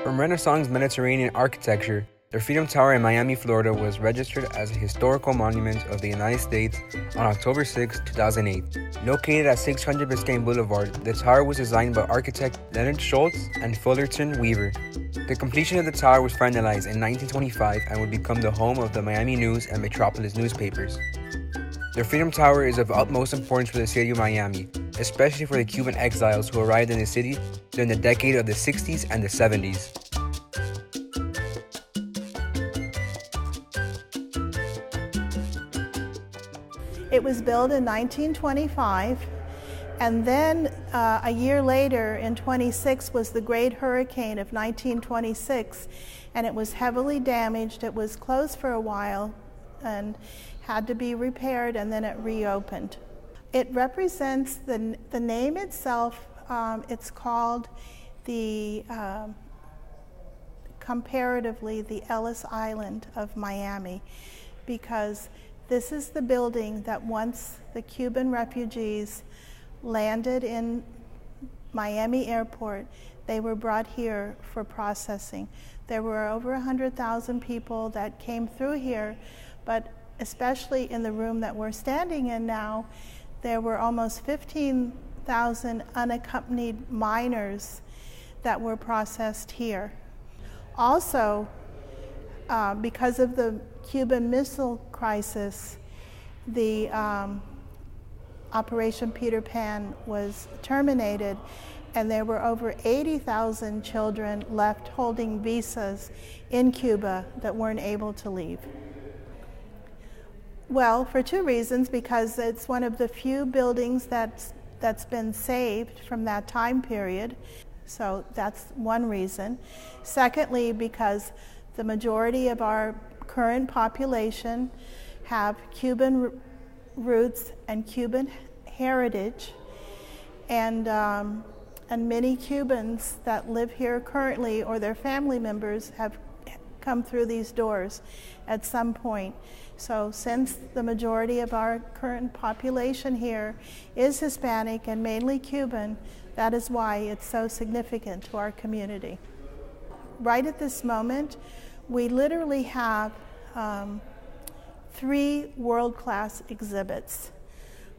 From Renaissance Mediterranean architecture, the Freedom Tower in Miami, Florida was registered as a historical monument of the United States on October 6, 2008. Located at 600 Biscayne Boulevard, the tower was designed by architect Leonard Schultz and Fullerton Weaver. The completion of the tower was finalized in 1925 and would become the home of the Miami News and Metropolis newspapers. The Freedom Tower is of utmost importance for the city of Miami, especially for the Cuban exiles who arrived in the city during the decade of the 60s and the 70s. It was built in 1925, and then a year later, in 26, was the Great Hurricane of 1926, and it was heavily damaged. It was closed for a while and had to be repaired, and then it reopened. It represents the name itself. It's called comparatively the Ellis Island of Miami, because this is the building that once the Cuban refugees landed in Miami Airport, they were brought here for processing. There were over 100,000 people that came through here, but especially in the room that we're standing in now, there were almost 15,000 unaccompanied minors that were processed here. Also, because of the Cuban Missile Crisis, the Operation Peter Pan was terminated, and there were over 80,000 children left holding visas in Cuba that weren't able to leave. Well, for two reasons: because it's one of the few buildings that's been saved from that time period, so that's one reason. Secondly, because the majority of our current population have Cuban roots and Cuban heritage, and many Cubans that live here currently or their family members have come through these doors at some point. So since the majority of our current population here is Hispanic and mainly Cuban, that is why it's so significant to our community. Right at this moment, we literally have 3 world-class exhibits.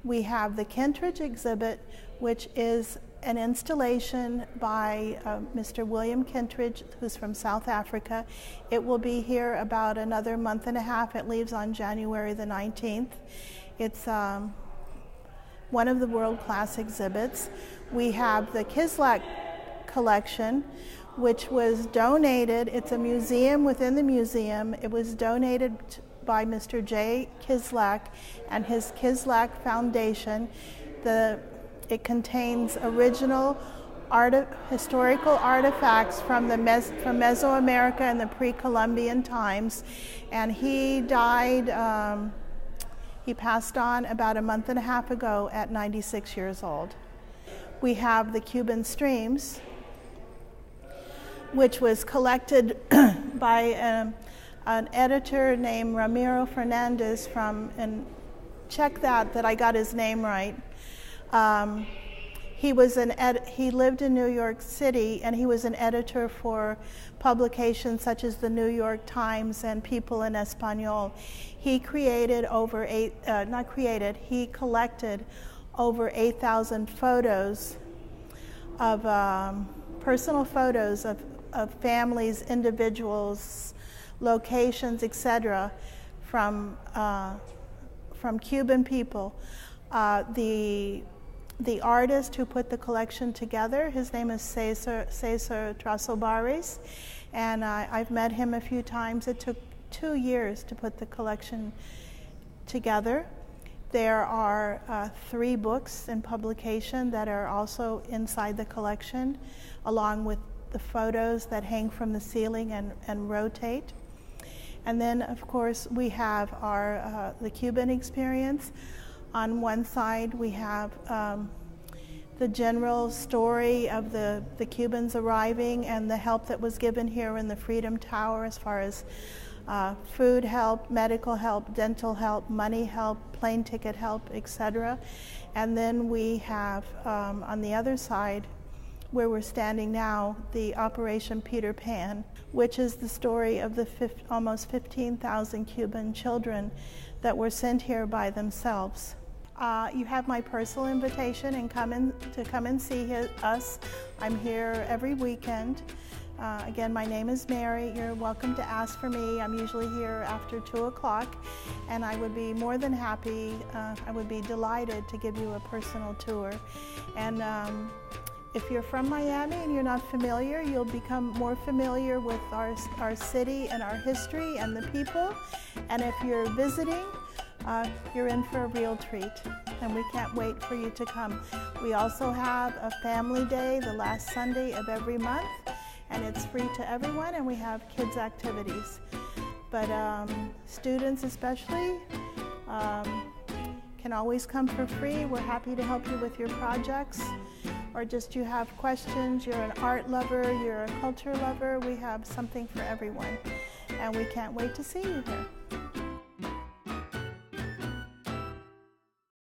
We have the Kentridge exhibit, which is an installation by Mr. William Kentridge, who's from South Africa. It will be here about another month and a half. It leaves on January the 19th. It's one of the world-class exhibits. We have the Kislak collection, which was donated. It's a museum within the museum. It was donated by Mr. J. Kislak and his Kislak Foundation. It contains original historical artifacts from Mesoamerica and the pre-Columbian times, and he died. He passed on about a month and a half ago at 96 years old. We have the Cuban Streams, which was collected by an editor named Ramiro Fernandez and check that I got his name right. He lived in New York City, and he was an editor for publications such as the New York Times and People in Espanol. He collected over 8,000 photos of personal photos of families, individuals, locations, etc., from Cuban people. The artist who put the collection together, his name is Cesar Trasobares, and I've met him a few times. It took 2 years to put the collection together. There are 3 books in publication that are also inside the collection, along with the photos that hang from the ceiling and rotate. And then, of course, we have the Cuban experience. On one side, we have the general story of the Cubans arriving and the help that was given here in the Freedom Tower as far as food help, medical help, dental help, money help, plane ticket help, etc. And then we have, on the other side, where we're standing now, the Operation Peter Pan, which is the story of the almost 15,000 Cuban children that were sent here by themselves. You have my personal invitation and to come and see us. I'm here every weekend. Again, my name is Mary. You're welcome to ask for me. I'm usually here after 2 o'clock, and I would be more than happy, I would be delighted to give you a personal tour. And if you're from Miami and you're not familiar, you'll become more familiar with our city and our history and the people. And if you're visiting, you're in for a real treat, and we can't wait for you to come. We also have a family day the last Sunday of every month, and it's free to everyone, and we have kids activities. But students especially can always come for free. We're happy to help you with your projects, or just you have questions, you're an art lover, you're a culture lover. We have something for everyone, and we can't wait to see you here.